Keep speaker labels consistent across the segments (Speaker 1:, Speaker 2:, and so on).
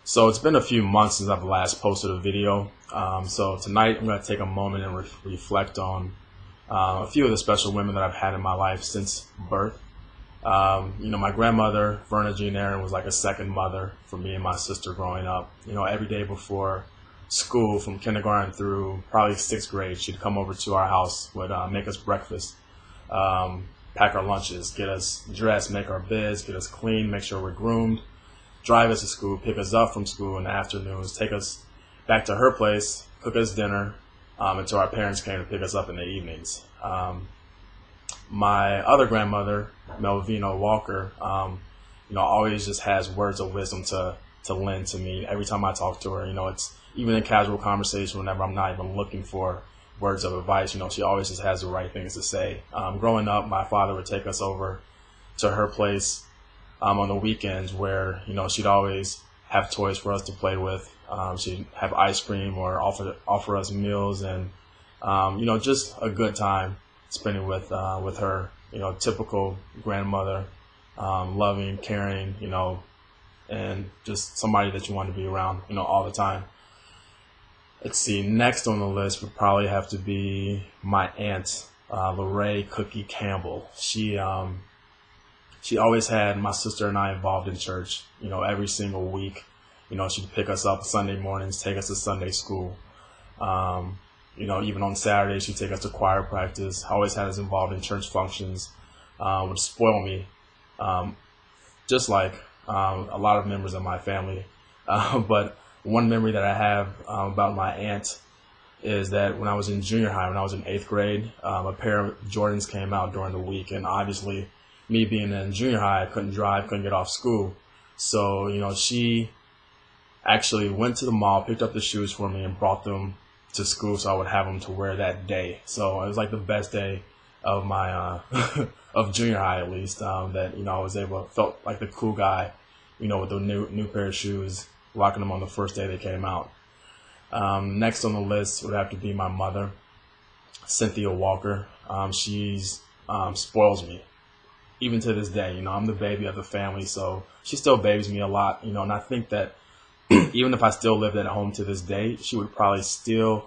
Speaker 1: So it's been a few months since I've last posted a video. So tonight I'm going to take a moment and reflect on a few of the special women that I've had in my life since birth. My grandmother, Verna Jean Aaron, was like a second mother for me and my sister growing up. Every day before school, from kindergarten through probably sixth grade, she'd come over to our house, would make us breakfast, pack our lunches, get us dressed, make our beds, get us clean, make sure we're groomed, drive us to school, pick us up from school in the afternoons, take us back to her place, cook us dinner, until our parents came to pick us up in the evenings. My other grandmother, Melvina Walker, always just has words of wisdom to lend to me. Every time I talk to her, it's even in casual conversation, whenever I'm not even looking for words of advice, she always just has the right things to say. Growing up, my father would take us over to her place on the weekends where, she'd always have toys for us to play with. She'd have ice cream or offer us meals and, just a good time spending with her, typical grandmother, loving, caring, and just somebody that you want to be around, all the time. Let's see, next on the list would probably have to be my aunt, Lorraine Cookie Campbell. She always had my sister and I involved in church, every single week. She'd pick us up Sunday mornings, take us to Sunday school. Even on Saturdays, she'd take us to choir practice, always had us involved in church functions, would spoil me, just like a lot of members of my family. But one memory that I have about my aunt is that when I was in junior high, when I was in 8th grade, a pair of Jordans came out during the week. And obviously, me being in junior high, I couldn't drive, couldn't get off school. So, she actually went to the mall, picked up the shoes for me, and brought them to school so I would have them to wear that day. So it was like the best day of my of junior high, at least, that I felt like the cool guy, with the new pair of shoes, rocking them on the first day they came out. Next on the list would have to be my mother, Cynthia Walker. She's spoils me even to this day. I'm the baby of the family, so she still babies me a lot. And I think that even if I still lived at home to this day, she would probably still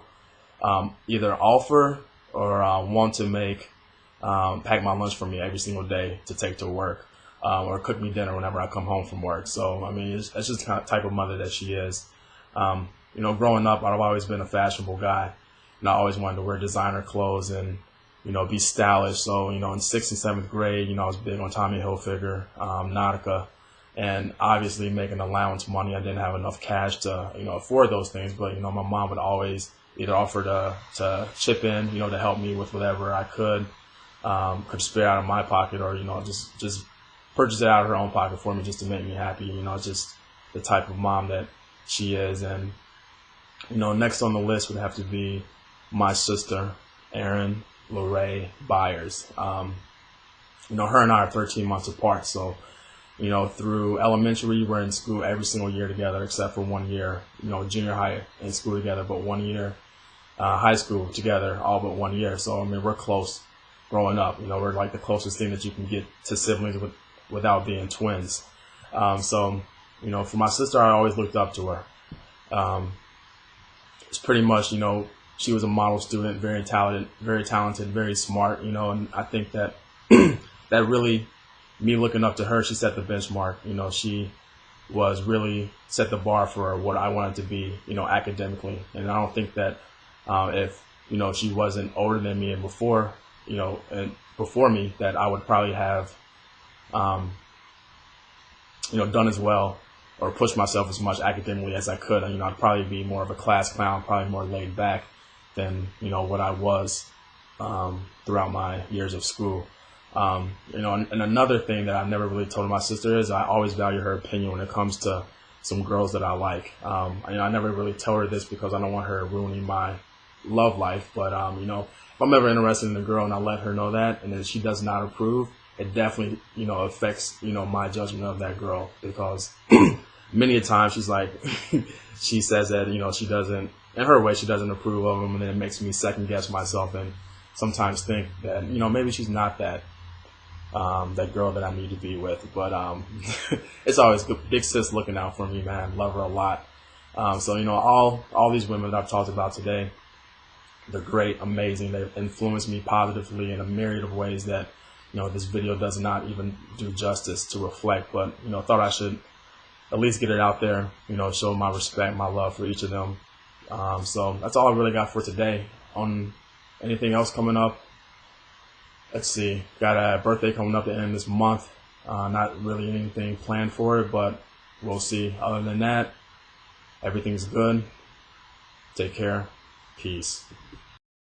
Speaker 1: either offer or want to pack my lunch for me every single day to take to work, or cook me dinner whenever I come home from work. So, that's just the kind of type of mother that she is. Growing up, I've always been a fashionable guy, and I always wanted to wear designer clothes and, be stylish. So, in 6th and 7th grade, I was big on Tommy Hilfiger, Nautica. And obviously making allowance money, I didn't have enough cash to, afford those things. But, my mom would always either offer to chip in, to help me with whatever I could spare out of my pocket, or, just purchase it out of her own pocket for me just to make me happy. Just the type of mom that she is. And, next on the list would have to be my sister, Erin Lorraine Byers. Her and I are 13 months apart. So, through elementary, we're in school every single year together, except for 1 year, junior high in school together, but 1 year, high school together, all but 1 year. So, we're close growing up. We're like the closest thing that you can get to siblings without being twins. For my sister, I always looked up to her. It's pretty much, she was a model student, very talented, very smart, and I think that that really, me looking up to her, she set the benchmark. She was really set the bar for what I wanted to be, academically. And I don't think that if, she wasn't older than me and before me, that I would probably have, done as well or pushed myself as much academically as I could. I'd probably be more of a class clown, probably more laid back than, what I was throughout my years of school. And another thing that I've never really told my sister is I always value her opinion when it comes to some girls that I like. I never really tell her this because I don't want her ruining my love life. But, if I'm ever interested in a girl and I let her know that and then she does not approve, it definitely, affects, my judgment of that girl, because many a time she's like, she says that, she doesn't, in her way, she doesn't approve of them. And then it makes me second guess myself and sometimes think that, maybe she's not that that girl that I need to be with. But it's always good. Big sis looking out for me, man. Love her a lot. So all these women that I've talked about today, they're great, amazing. They've influenced me positively in a myriad of ways that this video does not even do justice to reflect. But thought I should at least get it out there. Show my respect, my love for each of them. So that's all I really got for today. On anything else coming up, let's see. Got a birthday coming up at the end of this month. Not really anything planned for it, but we'll see. Other than that, everything's good. Take care. Peace.